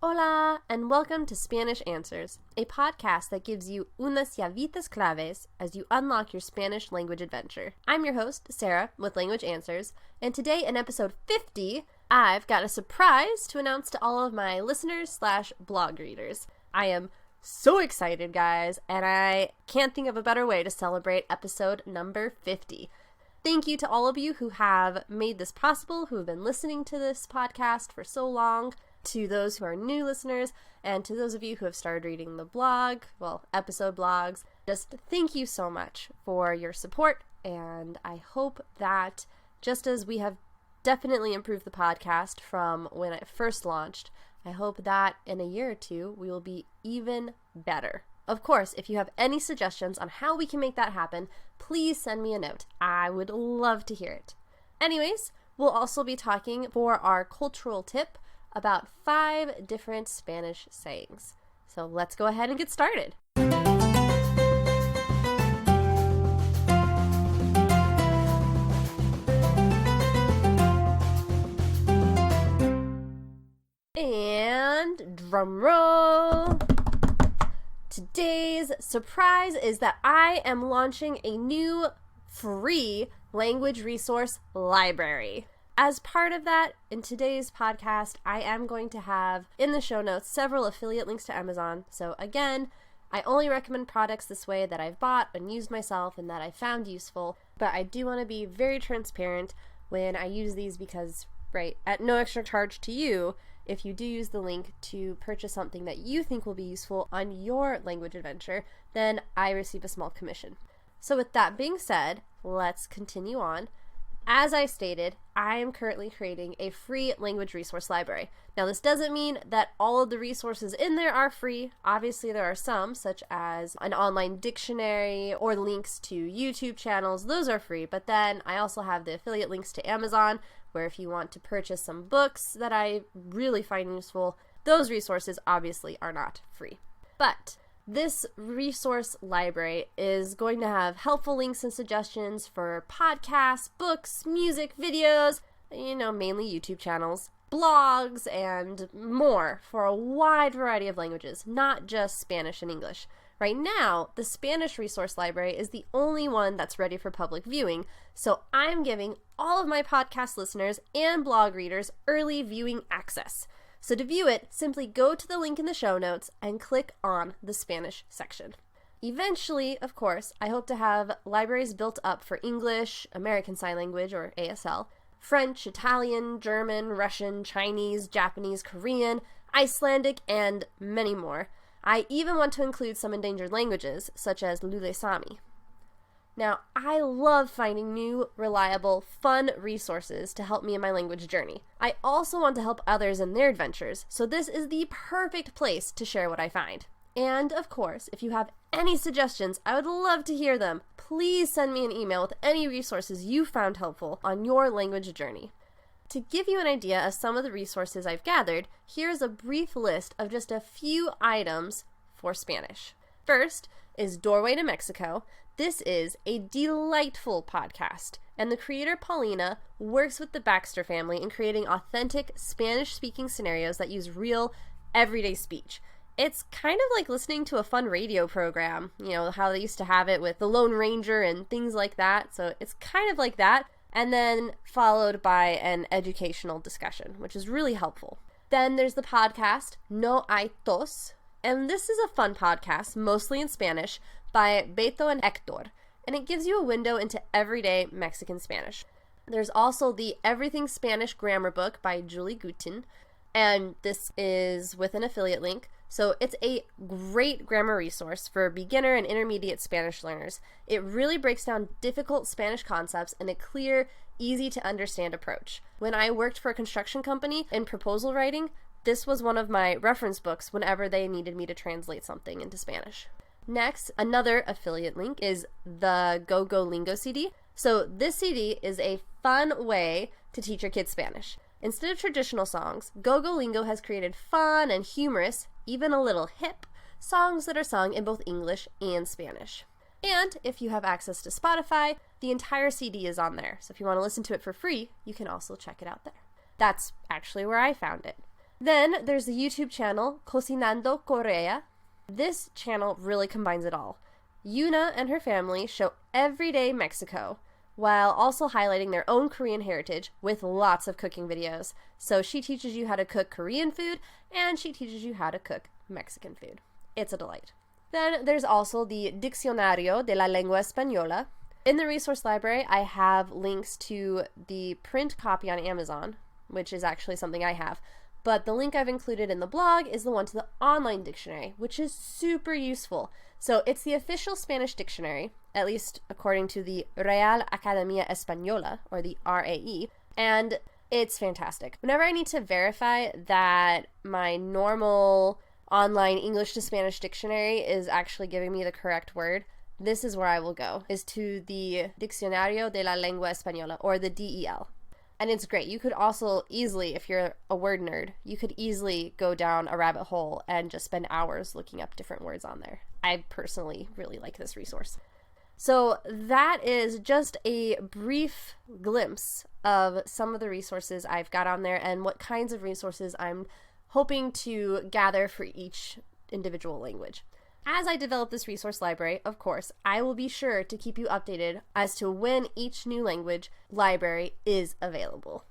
Hola, and welcome to Spanish Answers, a podcast that gives you unas llavitas claves as you unlock your Spanish language adventure. I'm your host, Sarah, with Language Answers, and today in episode 50, I've got a surprise to announce to all of my listeners/blog readers. I am so excited, guys, and I can't think of a better way to celebrate episode number 50. Thank you to all of you who have made this possible, who have been listening to this podcast for so long, to those who are new listeners, and to those of you who have started reading the blog, episode blogs. Just thank you so much for your support, and I hope that just as we have definitely improved the podcast from when it first launched, I hope that in a year or two we will be even better. Of course, if you have any suggestions on how we can make that happen, please send me a note. I would love to hear it. Anyways, we'll also be talking for our cultural tip about 5 different Spanish sayings. So let's go ahead and get started. And drum roll. Today's surprise is that I am launching a new free language resource library. As part of that, in today's podcast, I am going to have in the show notes several affiliate links to Amazon. So again, I only recommend products this way that I've bought and used myself and that I found useful. But I do want to be very transparent when I use these because, at no extra charge to you, if you do use the link to purchase something that you think will be useful on your language adventure, then I receive a small commission. So with that being said, let's continue on. As I stated, I am currently creating a free language resource library. Now, this doesn't mean that all of the resources in there are free. Obviously, there are some, such as an online dictionary or links to YouTube channels. Those are free, but then I also have the affiliate links to Amazon, where if you want to purchase some books that I really find useful, those resources obviously are not free. But this resource library is going to have helpful links and suggestions for podcasts, books, music, videos, mainly YouTube channels, blogs, and more for a wide variety of languages, not just Spanish and English. Right now, the Spanish resource library is the only one that's ready for public viewing, so I'm giving all of my podcast listeners and blog readers early viewing access. So to view it, simply go to the link in the show notes and click on the Spanish section. Eventually, of course, I hope to have libraries built up for English, American Sign Language or ASL, French, Italian, German, Russian, Chinese, Japanese, Korean, Icelandic, and many more. I even want to include some endangered languages, such as Lule Sami. Now, I love finding new, reliable, fun resources to help me in my language journey. I also want to help others in their adventures, so this is the perfect place to share what I find. And, of course, if you have any suggestions, I would love to hear them. Please send me an email with any resources you found helpful on your language journey. To give you an idea of some of the resources I've gathered, here's a brief list of just a few items for Spanish. First is Doorway to Mexico. This is a delightful podcast, and the creator Paulina works with the Baxter family in creating authentic Spanish-speaking scenarios that use real, everyday speech. It's kind of like listening to a fun radio program, how they used to have it with the Lone Ranger and things like that, so it's kind of like that, and then followed by an educational discussion, which is really helpful. Then there's the podcast No Hay Tos, and this is a fun podcast, mostly in Spanish, by Beto and Hector, and it gives you a window into everyday Mexican Spanish. There's also the Everything Spanish Grammar Book by Julie Guten, and this is with an affiliate link, so it's a great grammar resource for beginner and intermediate Spanish learners. It really breaks down difficult Spanish concepts in a clear, easy to understand approach. When I worked for a construction company in proposal writing, this was one of my reference books whenever they needed me to translate something into Spanish. Next, another affiliate link is the Go Lingo CD. So this CD is a fun way to teach your kids Spanish. Instead of traditional songs, Go Lingo has created fun and humorous, even a little hip, songs that are sung in both English and Spanish. And if you have access to Spotify, the entire CD is on there. So if you want to listen to it for free, you can also check it out there. That's actually where I found it. Then there's the YouTube channel Cocinando Corea. This channel really combines it all. Yuna and her family show everyday Mexico, while also highlighting their own Korean heritage with lots of cooking videos. So she teaches you how to cook Korean food, and she teaches you how to cook Mexican food. It's a delight. Then there's also the Diccionario de la Lengua Española. In the resource library, I have links to the print copy on Amazon, which is actually something I have. But the link I've included in the blog is the one to the online dictionary, which is super useful. So it's the official Spanish dictionary, at least according to the Real Academia Española, or the RAE, and it's fantastic. Whenever I need to verify that my normal online English to Spanish dictionary is actually giving me the correct word, this is where I will go, is to the Diccionario de la Lengua Española, or the DEL. And it's great. You could also easily, if you're a word nerd, you could easily go down a rabbit hole and just spend hours looking up different words on there. I personally really like this resource. So that is just a brief glimpse of some of the resources I've got on there and what kinds of resources I'm hoping to gather for each individual language. As I develop this resource library, of course, I will be sure to keep you updated as to when each new language library is available.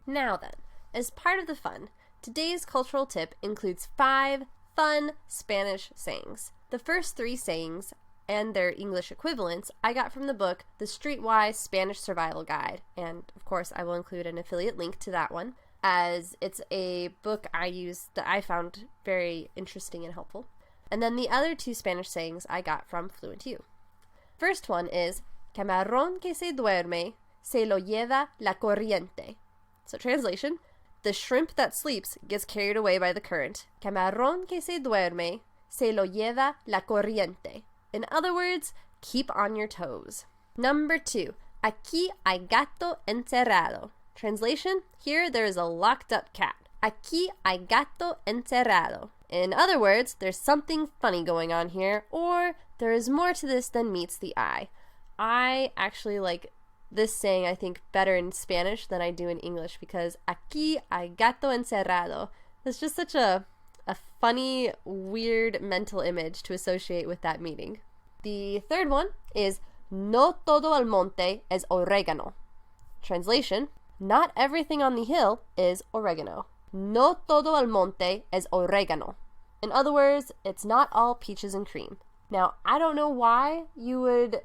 Now then, as part of the fun, today's cultural tip includes 5 fun Spanish sayings. The first 3 sayings and their English equivalents I got from the book The Streetwise Spanish Survival Guide, and of course I will include an affiliate link to that one, as it's a book I used that I found very interesting and helpful. And then the other 2 Spanish sayings I got from Fluent U. First one is Camarón que se duerme se lo lleva la corriente. So translation, the shrimp that sleeps gets carried away by the current. Camarón que se duerme se lo lleva la corriente. In other words, keep on your toes. Number 2, aquí hay gato encerrado. Translation, here there is a locked up cat. Aquí hay gato encerrado. In other words, there's something funny going on here, or there is more to this than meets the eye. I actually like this saying, I think, better in Spanish than I do in English, because aquí hay gato encerrado. It's just such a funny, weird mental image to associate with that meaning. The third one is no todo el monte es oregano. Translation, not everything on the hill is oregano. No todo el monte es oregano. In other words, it's not all peaches and cream. Now, I don't know why you would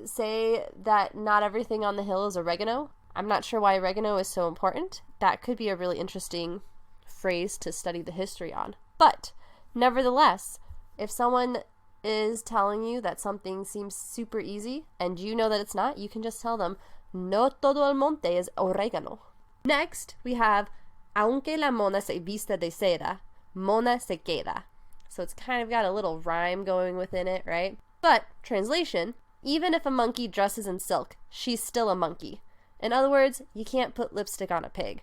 say that not everything on the hill is oregano. I'm not sure why oregano is so important. That could be a really interesting phrase to study the history on. But nevertheless, if someone is telling you that something seems super easy and you know that it's not, you can just tell them, no todo el monte es oregano. Next, we have, aunque la mona se vista de seda, mona se queda. So it's kind of got a little rhyme going within it, right? But, translation, even if a monkey dresses in silk, she's still a monkey. In other words, you can't put lipstick on a pig.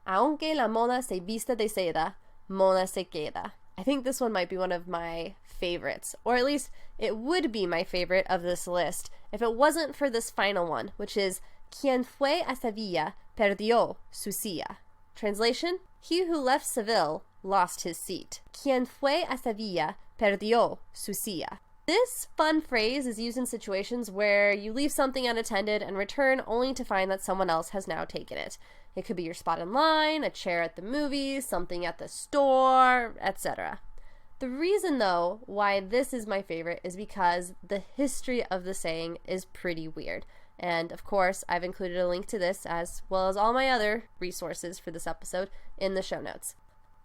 Aunque la mona se vista de seda, mona se queda. I think this one might be one of my favorites, or at least it would be my favorite of this list if it wasn't for this final one, which is quien fue a Sevilla perdió su silla. Translation, he who left Seville lost his seat. Quien fue a Sevilla perdió su silla. This fun phrase is used in situations where you leave something unattended and return only to find that someone else has now taken it. It could be your spot in line, a chair at the movies, something at the store, etc. The reason, though, why this is my favorite is because the history of the saying is pretty weird. And, of course, I've included a link to this, as well as all my other resources for this episode, in the show notes.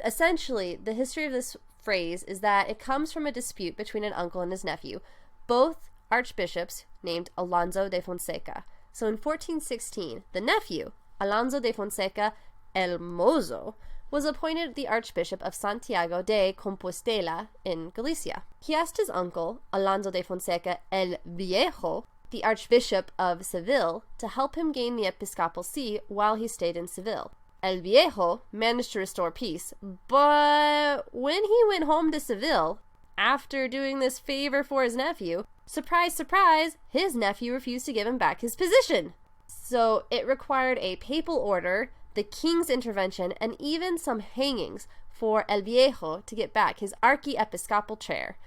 Essentially, the history of this phrase is that it comes from a dispute between an uncle and his nephew, both archbishops named Alonso de Fonseca. So in 1416, the nephew, Alonso de Fonseca el Mozo, was appointed the Archbishop of Santiago de Compostela in Galicia. He asked his uncle, Alonso de Fonseca el Viejo, the Archbishop of Seville, to help him gain the episcopal see while he stayed in Seville. El Viejo managed to restore peace, but when he went home to Seville, after doing this favor for his nephew, Surprise, surprise, his nephew refused to give him back his position. So it required a papal order, the king's intervention, and even some hangings for El Viejo to get back his archiepiscopal chair.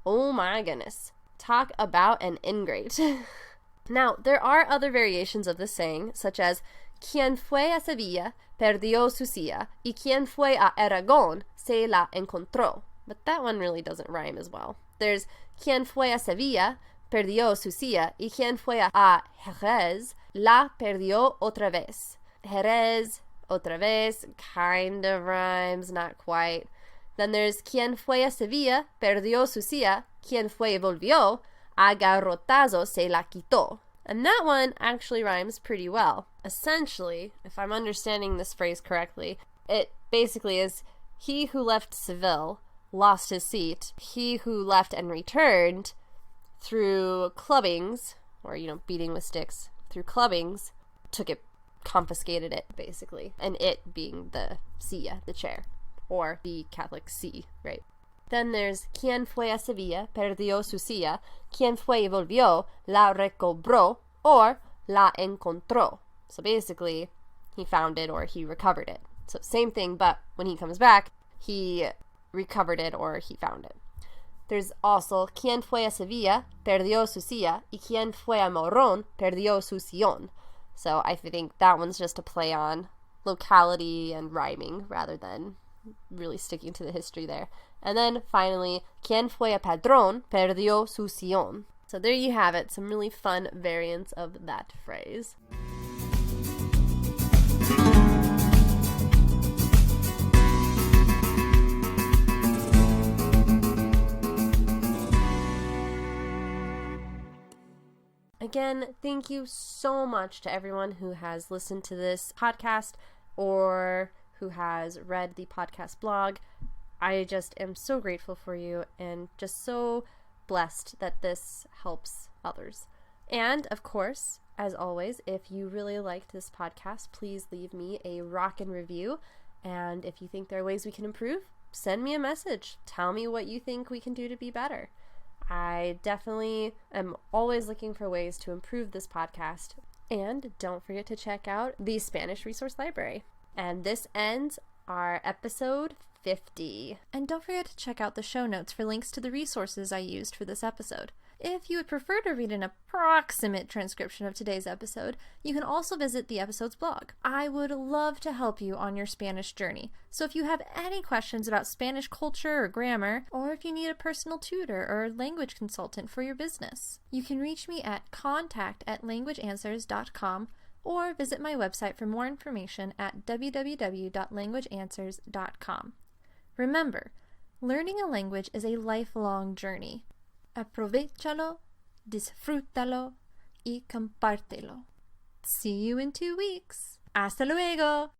Oh my goodness. Talk about an ingrate. Now, there are other variations of this saying, such as quien fue a Sevilla perdió su silla y quien fue a Aragón se la encontró. But that one really doesn't rhyme as well. There's quien fue a Sevilla perdió su silla y quien fue a Jerez la perdió otra vez. Jerez, otra vez, kind of rhymes, not quite. Then there's quien fue a Sevilla perdió su silla, quien fue volvió, a garrotazo se la quitó. And that one actually rhymes pretty well. Essentially, if I'm understanding this phrase correctly, it basically is he who left Seville lost his seat. He who left and returned through clubbings, or, beating with sticks, through clubbings, took it, confiscated it, basically. And it being the silla, the chair, or the Catholic see, right? Then there's quien fue a Sevilla perdió su silla, quien fue y volvió la recobró, or la encontró. So basically, he found it or he recovered it. So same thing, but when he comes back, he recovered it or he found it. There's also quien fue a Sevilla perdió su silla y quien fue a Morón perdió su sillón. So I think that one's just a play on locality and rhyming rather than really sticking to the history there. And then finally, quien fue a Padrón perdió su sillón. So there you have it, some really fun variants of that phrase. Again, thank you so much to everyone who has listened to this podcast or who has read the podcast blog. I just am so grateful for you and just so blessed that this helps others. And of course, as always, if you really liked this podcast, please leave me a rockin' review. And if you think there are ways we can improve, send me a message. Tell me what you think we can do to be better. I definitely am always looking for ways to improve this podcast. And don't forget to check out the Spanish Resource Library. And this ends our episode 50. And don't forget to check out the show notes for links to the resources I used for this episode. If you would prefer to read an approximate transcription of today's episode, you can also visit the episode's blog. I would love to help you on your Spanish journey. So if you have any questions about Spanish culture or grammar, or if you need a personal tutor or language consultant for your business, you can reach me at contact@languageanswers.com or visit my website for more information at www.languageanswers.com. Remember, learning a language is a lifelong journey. Aprovéchalo, disfrútalo y compártelo. See you in 2 weeks. Hasta luego!